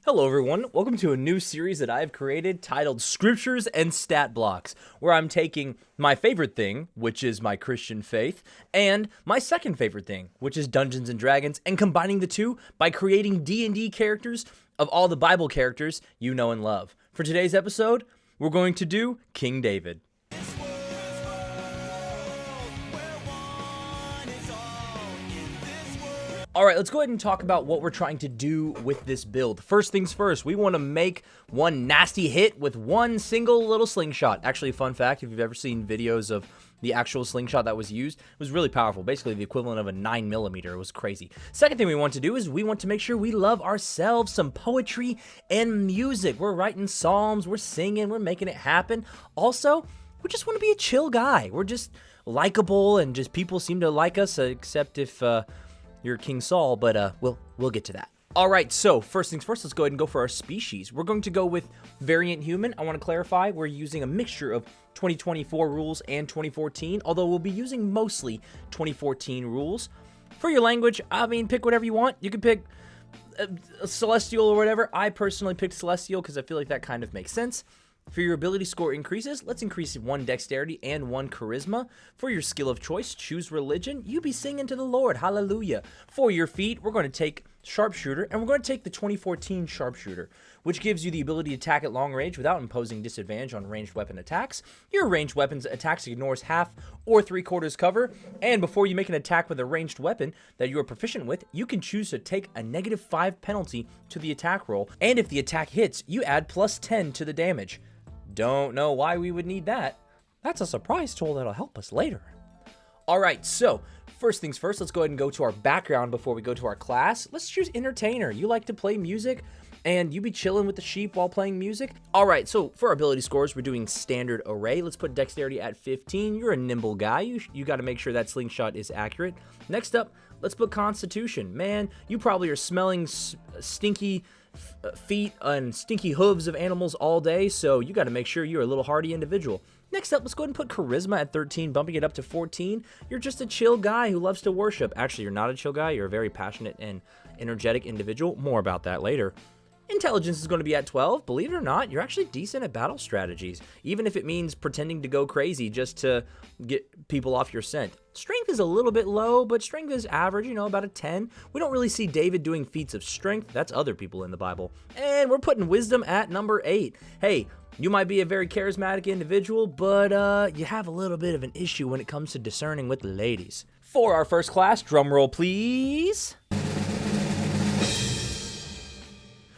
Hello everyone, welcome to a new series that I've created titled Scriptures and Stat Blocks, where I'm taking my favorite thing, which is my Christian faith, and my second favorite thing, which is Dungeons & Dragons, and combining the two by creating D&D characters of all the Bible characters you know and love. For today's episode, we're going to do King David. All right, let's go ahead and talk about what we're trying to do with this build. First things first, we want to make one nasty hit with one single little slingshot. Actually, fun fact, if you've ever seen videos of the actual slingshot that was used, it was really powerful. Basically, the equivalent of a 9mm. It was crazy. Second thing we want to do is we want to make sure we love ourselves some poetry and music. We're writing psalms, we're singing, we're making it happen. Also, we just want to be a chill guy. We're just likable and just people seem to like us, except if you're King Saul, but we'll get to that. All right, so first things first, let's go ahead and go for our species. We're going to go with variant human. I want to clarify, we're using a mixture of 2024 rules and 2014, although we'll be using mostly 2014 rules. For your language, I mean, pick whatever you want. You can pick Celestial or whatever. I personally picked Celestial because I feel like that kind of makes sense. For your ability score increases, let's increase 1 dexterity and 1 charisma. For your skill of choice, choose religion. You be singing to the Lord, hallelujah. For your feat, we're going to take sharpshooter, and we're going to take the 2014 sharpshooter, which gives you the ability to attack at long range without imposing disadvantage on ranged weapon attacks. Your ranged weapons attacks ignores half or 3/4 cover, and before you make an attack with a ranged weapon that you are proficient with, you can choose to take a -5 penalty to the attack roll, and if the attack hits, you add +10 to the damage. Don't know why we would need that. That's a surprise tool that'll help us later. All right, so first things first, let's go ahead and go to our background before we go to our class. Let's choose entertainer. You like to play music and you be chilling with the sheep while playing music. All right, so for our ability scores, we're doing standard array. Let's put dexterity at 15. You're a nimble guy. You got to make sure that slingshot is accurate. Next up, let's put constitution. Man, you probably are smelling stinky feet and stinky hooves of animals all day, so you got to make sure you're a little hardy individual. Next up, let's go ahead and put charisma at 13, bumping it up to 14. You're just a chill guy who loves to worship. Actually, you're not a chill guy. You're a very passionate and energetic individual. More about that later. Intelligence is going to be at 12. Believe it or not, you're actually decent at battle strategies, even if it means pretending to go crazy just to get people off your scent. Strength is a little bit low, but strength is average, about a 10. We don't really see David doing feats of strength. That's other people in the Bible. And we're putting wisdom at number 8. Hey, you might be a very charismatic individual, but you have a little bit of an issue when it comes to discerning with the ladies. For our first class, drum roll please.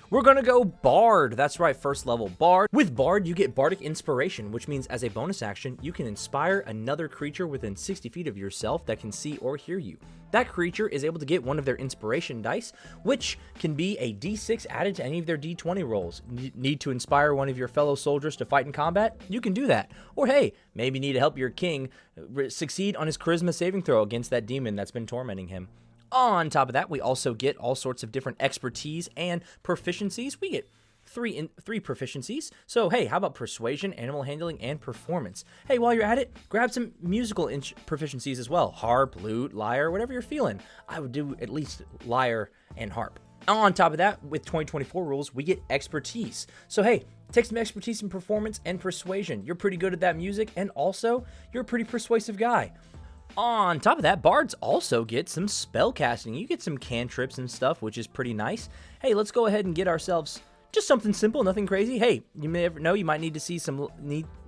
We're gonna go Bard. That's right, first level Bard. With Bard, you get Bardic Inspiration, which means as a bonus action, you can inspire another creature within 60 feet of yourself that can see or hear you. That creature is able to get one of their inspiration dice, which can be a D6 added to any of their D20 rolls. Need to inspire one of your fellow soldiers to fight in combat? You can do that. Or hey, maybe need to help your king succeed on his charisma saving throw against that demon that's been tormenting him. On top of that, we also get all sorts of different expertise and proficiencies. We get three proficiencies. So, hey, how about persuasion, animal handling, and performance? Hey, while you're at it, grab some musical proficiencies as well. Harp, lute, lyre, whatever you're feeling. I would do at least lyre and harp. On top of that, with 2024 rules, we get expertise. So, hey, take some expertise in performance and persuasion. You're pretty good at that music, and also, you're a pretty persuasive guy. On top of that, bards also get some spell casting. You get some cantrips and stuff, which is pretty nice. Hey, let's go ahead and get ourselves just something simple, nothing crazy. Hey, you may never know, you might need to see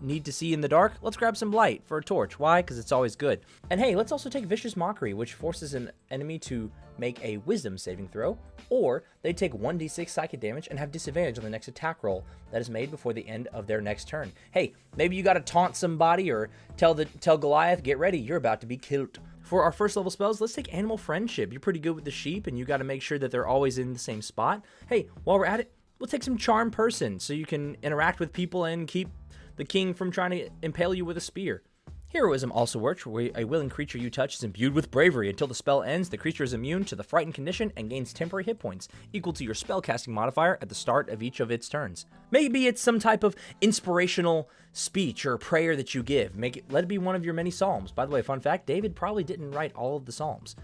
need to see in the dark. Let's grab some light for a torch. Why? Because it's always good. And hey, let's also take Vicious Mockery, which forces an enemy to make a wisdom saving throw, or they take 1d6 psychic damage and have disadvantage on the next attack roll that is made before the end of their next turn. Hey, maybe you got to taunt somebody or tell Goliath, get ready, you're about to be killed. For our first level spells, let's take Animal Friendship. You're pretty good with the sheep, and you got to make sure that they're always in the same spot. Hey, while we're at it, we'll take some Charm Person so you can interact with people and keep the king from trying to impale you with a spear. Heroism also works, where a willing creature you touch is imbued with bravery. Until the spell ends, the creature is immune to the frightened condition and gains temporary hit points, equal to your spellcasting modifier at the start of each of its turns. Maybe it's some type of inspirational speech or prayer that you give. Let it be one of your many psalms. By the way, fun fact, David probably didn't write all of the psalms.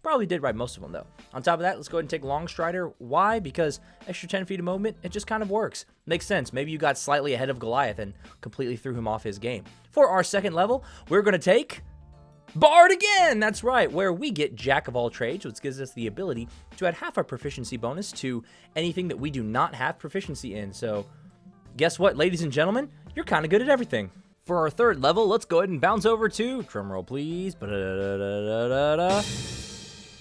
Probably did write most of them, though. On top of that, let's go ahead and take Long Strider. Why? Because extra 10 feet of movement, it just kind of works. Makes sense. Maybe you got slightly ahead of Goliath and completely threw him off his game. For our second level, we're going to take Bard again. That's right, where we get Jack of all trades, which gives us the ability to add half our proficiency bonus to anything that we do not have proficiency in. So guess what, ladies and gentlemen? You're kind of good at everything. For our third level, let's go ahead and bounce over to, drumroll please,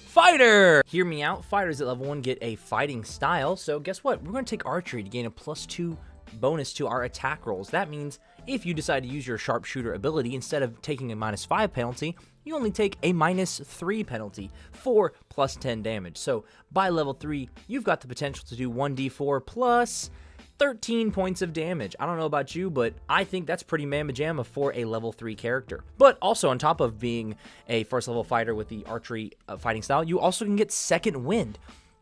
Fighter! Hear me out, fighters at level 1 get a fighting style, so guess what? We're going to take archery to gain a +2 bonus to our attack rolls. That means if you decide to use your sharpshooter ability, instead of taking a -5 penalty, you only take a -3 penalty for +10 damage. So by level 3, you've got the potential to do 1d4 plus 13 points of damage. I don't know about you, but I think that's pretty mamma jamma for a level 3 character. But also, on top of being a first level fighter with the archery fighting style, you also can get Second Wind,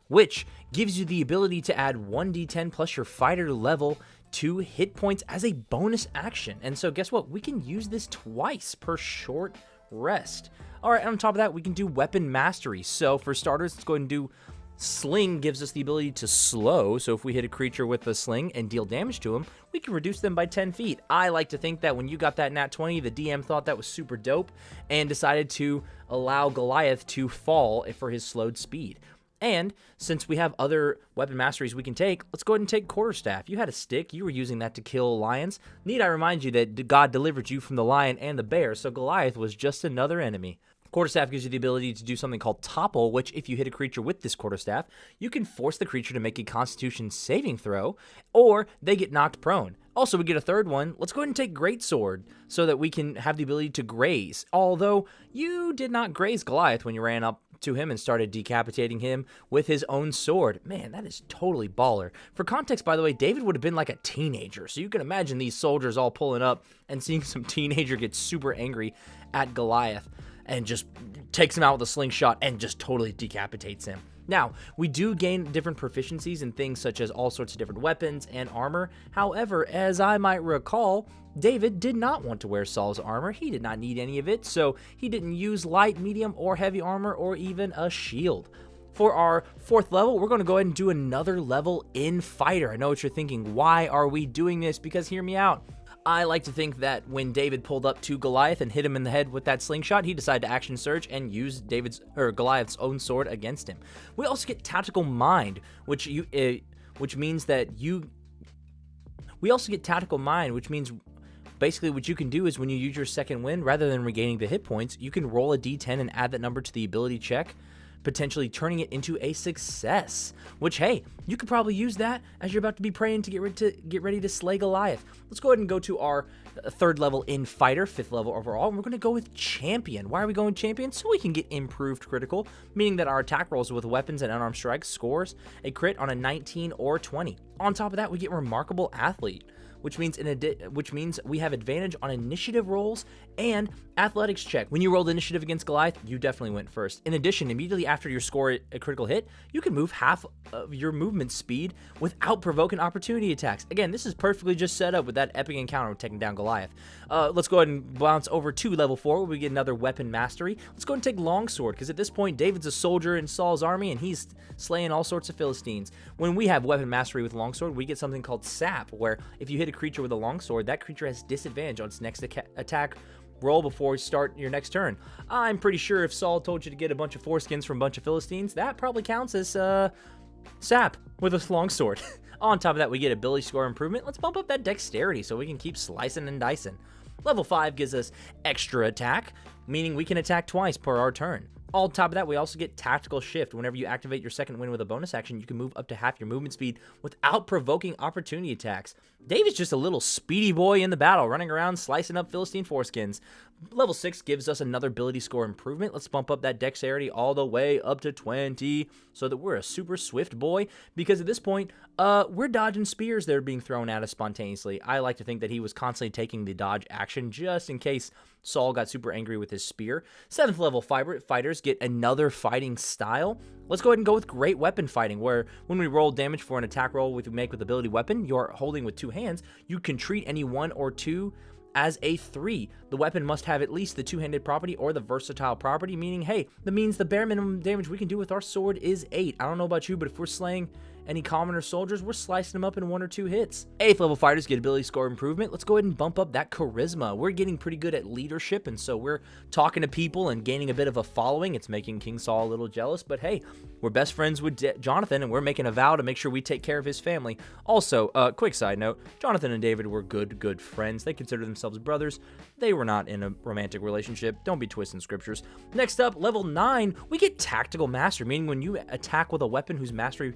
which gives you the ability to add 1d10 plus your fighter level to hit points as a bonus action. And so guess what? We can use this twice per short rest. All right, on top of that, we can do Weapon Mastery. So for starters, let's go ahead and do Sling. Gives us the ability to slow, so if we hit a creature with a sling and deal damage to them, we can reduce them by 10 feet. I like to think that when you got that nat 20, the DM thought that was super dope and decided to allow Goliath to fall for his slowed speed. And since we have other weapon masteries we can take, let's go ahead and take Quarterstaff. You had a stick, you were using that to kill lions. Need I remind you that God delivered you from the lion and the bear, so Goliath was just another enemy. Quarterstaff gives you the ability to do something called Topple, which if you hit a creature with this Quarterstaff, you can force the creature to make a Constitution saving throw, or they get knocked prone. Also, we get a third one. Let's go ahead and take Greatsword so that we can have the ability to graze. Although, you did not graze Goliath when you ran up to him and started decapitating him with his own sword. Man, that is totally baller. For context, by the way, David would have been like a teenager, so you can imagine these soldiers all pulling up and seeing some teenager get super angry at Goliath and just takes him out with a slingshot and just totally decapitates him. Now, we do gain different proficiencies in things such as all sorts of different weapons and armor. However, as I might recall, David did not want to wear Saul's armor. He did not need any of it, so he didn't use light, medium, or heavy armor, or even a shield. For our fourth level, we're going to go ahead and do another level in Fighter. I know what you're thinking. Why are we doing this? Because hear me out. I like to think that when David pulled up to Goliath and hit him in the head with that slingshot, he decided to action surge and use Goliath's own sword against him. We also get Tactical Mind, which means basically what you can do is when you use your second wind, rather than regaining the hit points, you can roll a d10 and add that number to the ability check, potentially turning it into a success, which, hey, you could probably use that as you're about to be praying to get ready to slay Goliath. Let's go ahead and go to our third level in Fighter, fifth level overall, and we're going to go with Champion. Why are we going Champion? So we can get improved critical, meaning that our attack rolls with weapons and unarmed strikes scores a crit on a 19 or 20. On top of that, we get Remarkable Athlete, which means we have advantage on initiative rolls and athletics check. When you rolled initiative against Goliath, you definitely went first. In addition, immediately after you score a critical hit, you can move half of your movement speed without provoking opportunity attacks. Again, this is perfectly just set up with that epic encounter of taking down Goliath. Let's go ahead and bounce over to level 4 where we get another weapon mastery. Let's go ahead and take Longsword, because at this point, David's a soldier in Saul's army and he's slaying all sorts of Philistines. When we have weapon mastery with Longsword, we get something called Sap, where if you hit a creature with a longsword, that creature has disadvantage on its next attack roll before you start your next turn. I'm pretty sure if Saul told you to get a bunch of foreskins from a bunch of Philistines, that probably counts as Sap with a longsword. On top of that, we get ability score improvement. Let's bump up that dexterity so we can keep slicing and dicing. Level 5 gives us extra attack, meaning we can attack twice per our turn. On top of that, we also get Tactical Shift. Whenever you activate your second wind with a bonus action, you can move up to half your movement speed without provoking opportunity attacks. David's just a little speedy boy in the battle, running around slicing up Philistine foreskins. Level 6 gives us another ability score improvement. Let's bump up that dexterity all the way up to 20 so that we're a super swift boy, because at this point, we're dodging spears that are being thrown at us spontaneously. I like to think that he was constantly taking the dodge action just in case Saul got super angry with his spear. 7th level fighters get another fighting style. Let's go ahead and go with great weapon fighting, where when we roll damage for an attack roll we make with ability weapon, you're holding with 2 hands, you can treat any 1 or 2 as a 3. The weapon must have at least the 2-handed property or the versatile property, meaning, hey, that means the bare minimum damage we can do with our sword is 8. I don't know about you, but if we're slaying any commoner soldiers, we're slicing them up in 1 or 2 hits. 8th level fighters get ability score improvement. Let's go ahead and bump up that charisma. We're getting pretty good at leadership, and so we're talking to people and gaining a bit of a following. It's making King Saul a little jealous, but hey, we're best friends with Jonathan, and we're making a vow to make sure we take care of his family. Also, quick side note, Jonathan and David were good friends. They consider themselves brothers. They were not in a romantic relationship. Don't be twisting scriptures. Next up, level 9, we get tactical master, meaning when you attack with a weapon whose mastery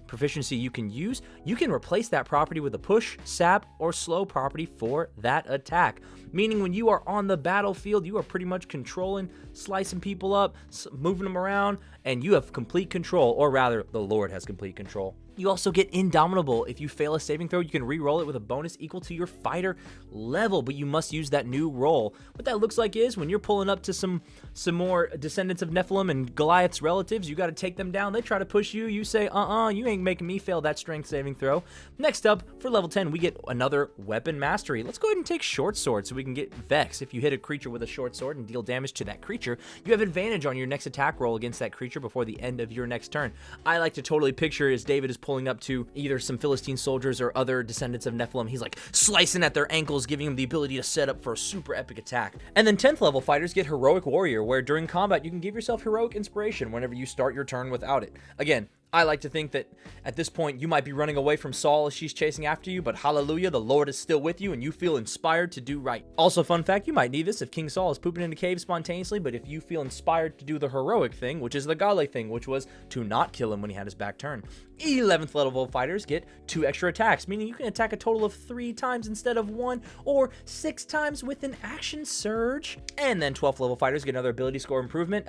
proficiency you can use, you can replace that property with a push, sap, or slow property for that attack. Meaning when you are on the battlefield, you are pretty much controlling, slicing people up, moving them around, and you have complete control, or rather, the Lord has complete control. You also get Indomitable. If you fail a saving throw, you can re-roll it with a bonus equal to your fighter level, but you must use that new roll. What that looks like is when you're pulling up to some more descendants of Nephilim and Goliath's relatives, you got to take them down. They try to push you. You say, you ain't making me fail that strength saving throw. Next up, for level 10, we get another weapon mastery. Let's go ahead and take short sword so we can get Vex. If you hit a creature with a short sword and deal damage to that creature, you have advantage on your next attack roll against that creature before the end of your next turn. I like to totally picture as David is pulling up to either some Philistine soldiers or other descendants of Nephilim. He's like slicing at their ankles, giving them the ability to set up for a super epic attack. And then 10th level fighters get Heroic Warrior, where during combat you can give yourself heroic inspiration whenever you start your turn without it. Again, I like to think that at this point you might be running away from Saul as she's chasing after you, but hallelujah, the Lord is still with you and you feel inspired to do right. Also, fun fact, you might need this if King Saul is pooping in a cave spontaneously, but if you feel inspired to do the heroic thing, which is the godly thing, which was to not kill him when he had his back turned. 11th level fighters get 2 extra attacks, meaning you can attack a total of 3 times instead of 1, or 6 times with an action surge. And then 12th level fighters get another ability score improvement.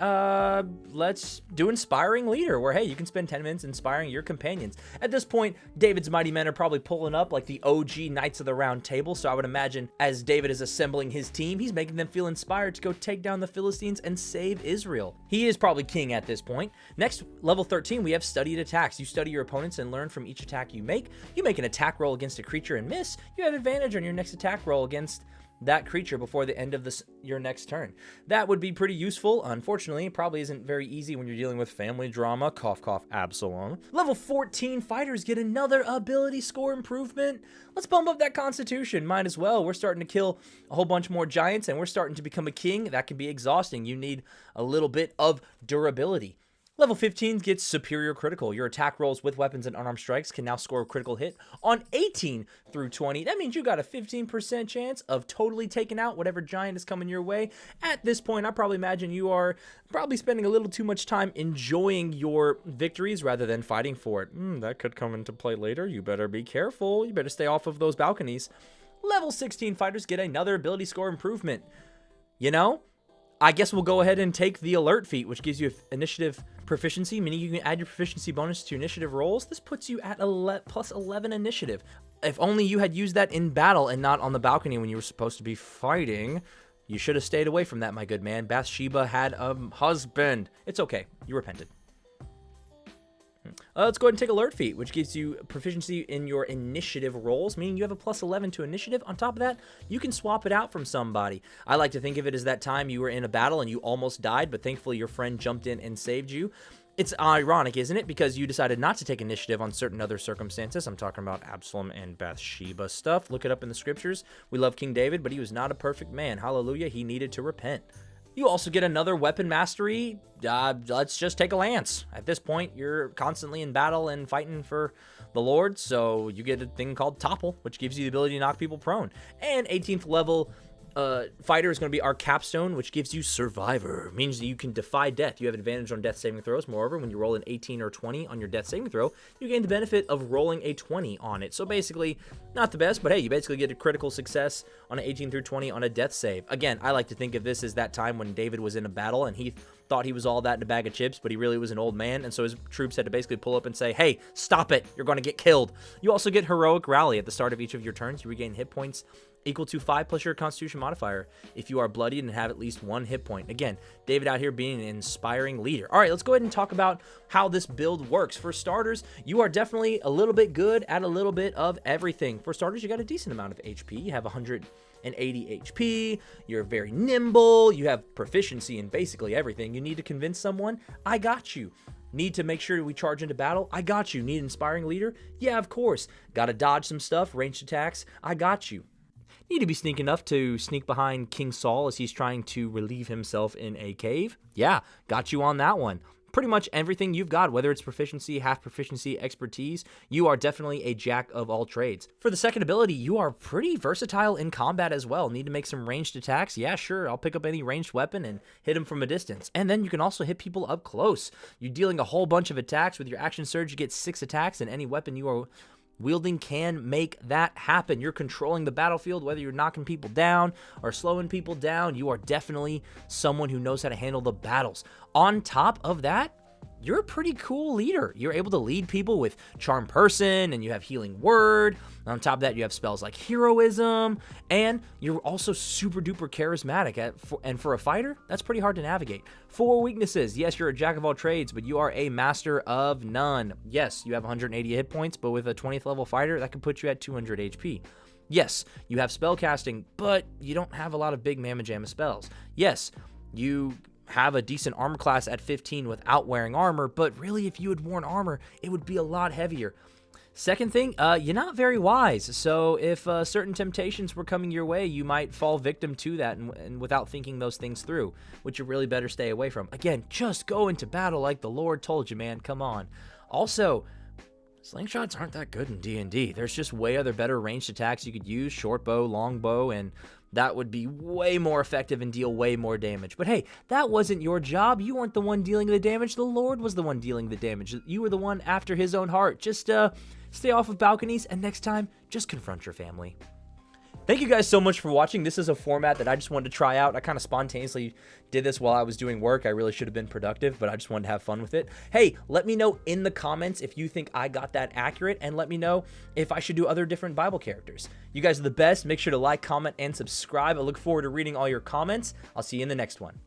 Let's do Inspiring Leader, where hey, you can spend 10 minutes inspiring your companions. At this point, David's mighty men are probably pulling up like the OG Knights of the Round Table, so I would imagine as David is assembling his team, he's making them feel inspired to go take down the Philistines and save Israel. He is probably king at this point. Next, level 13, we have Studied Attacks. You study your opponents and learn from each attack you make. You make an attack roll against a creature and miss. You have advantage on your next attack roll against that creature before the end of your next turn. That would be pretty useful. Unfortunately, it probably isn't very easy when you're dealing with family drama. Cough, cough, Absalom. Level 14 fighters get another ability score improvement. Let's bump up that constitution. Might as well. We're starting to kill a whole bunch more giants and we're starting to become a king. That can be exhausting. You need a little bit of durability. Level 15 gets Superior Critical. Your attack rolls with weapons and unarmed strikes can now score a critical hit on 18 through 20. That means you got a 15% chance of totally taking out whatever giant is coming your way. At this point, I probably imagine you are probably spending a little too much time enjoying your victories rather than fighting for it. That could come into play later. You better be careful. You better stay off of those balconies. Level 16 fighters get another ability score improvement. You know, I guess we'll go ahead and take the Alert feat, which gives you initiative proficiency, meaning you can add your proficiency bonus to initiative rolls. This puts you at plus 11 initiative. If only you had used that in battle and not on the balcony when you were supposed to be fighting. You should have stayed away from that, my good man. Bathsheba had a husband. It's okay. You repented. Let's go ahead and take Alert feat, which gives you proficiency in your initiative rolls, meaning you have a plus 11 to initiative. On top of that, you can swap it out from somebody. I like to think of it as that time you were in a battle and you almost died, but thankfully your friend jumped in and saved you. It's ironic, isn't it? Because you decided not to take initiative on certain other circumstances. I'm talking about Absalom and Bathsheba stuff. Look it up in the scriptures. We love King David, but he was not a perfect man. Hallelujah. He needed to repent. You also get another weapon mastery. Let's just take a lance. At this point, you're constantly in battle and fighting for the Lord, so you get a thing called Topple, which gives you the ability to knock people prone. And 18th level fighter is going to be our capstone, which gives you Survivor. It means that you can defy death. You have advantage on death saving throws. Moreover, when you roll an 18 or 20 on your death saving throw, you gain the benefit of rolling a 20 on it. So basically, not the best, but hey, you basically get a critical success on an 18 through 20 on a death save. Again, I like to think of this as that time when David was in a battle and he thought he was all that in a bag of chips, but he really was an old man, and so his troops had to basically pull up and say, hey, stop it, you're going to get killed. You also get Heroic Rally. At the start of each of your turns, you regain hit points equal to 5 plus your Constitution modifier if you are bloodied and have at least 1 hit point. Again, David out here being an inspiring leader. All right, let's go ahead and talk about how this build works. For starters, you are definitely a little bit good at a little bit of everything. For starters, you got a decent amount of HP. You have 180 HP, you're very nimble, you have proficiency in basically everything. You need to convince someone? I got you. Need to make sure we charge into battle? I got you. Need an inspiring leader? Yeah, of course. Gotta dodge some stuff, ranged attacks? I got you. Need to be sneaky enough to sneak behind King Saul as he's trying to relieve himself in a cave? Yeah, got you on that one. Pretty much everything you've got, whether it's proficiency, half proficiency, expertise, you are definitely a jack of all trades. For the second ability, you are pretty versatile in combat as well. Need to make some ranged attacks? Yeah, sure, I'll pick up any ranged weapon and hit him from a distance. And then you can also hit people up close. You're dealing a whole bunch of attacks. With your action surge, you get 6 attacks, and any weapon you are wielding can make that happen. You're controlling the battlefield, whether you're knocking people down or slowing people down. You are definitely someone who knows how to handle the battles. On top of that, you're a pretty cool leader. You're able to lead people with Charm Person, and you have Healing Word. On top of that, you have spells like Heroism, and you're also super duper charismatic. And for a fighter, that's pretty hard to navigate. 4 weaknesses. Yes, you're a jack of all trades, but you are a master of none. Yes, you have 180 hit points, but with a 20th level fighter, that could put you at 200 HP. Yes, you have spell casting, but you don't have a lot of big mamma jamma spells. Yes, you have a decent armor class at 15 without wearing armor, but really if you had worn armor, it would be a lot heavier. Second thing, you're not very wise, so if certain temptations were coming your way, you might fall victim to that and without thinking those things through, which you really better stay away from. Again, just go into battle like the Lord told you, man. Come on. Also, slingshots aren't that good in D&D. There's just way other better ranged attacks you could use, short bow, long bow, and that would be way more effective and deal way more damage. But hey, that wasn't your job. You weren't the one dealing the damage. The Lord was the one dealing the damage. You were the one after his own heart. Just stay off of balconies, and next time, just confront your family. Thank you guys so much for watching. This is a format that I just wanted to try out. I kind of spontaneously did this while I was doing work. I really should have been productive, but I just wanted to have fun with it. Hey, let me know in the comments if you think I got that accurate, and let me know if I should do other different Bible characters. You guys are the best. Make sure to like, comment, and subscribe. I look forward to reading all your comments. I'll see you in the next one.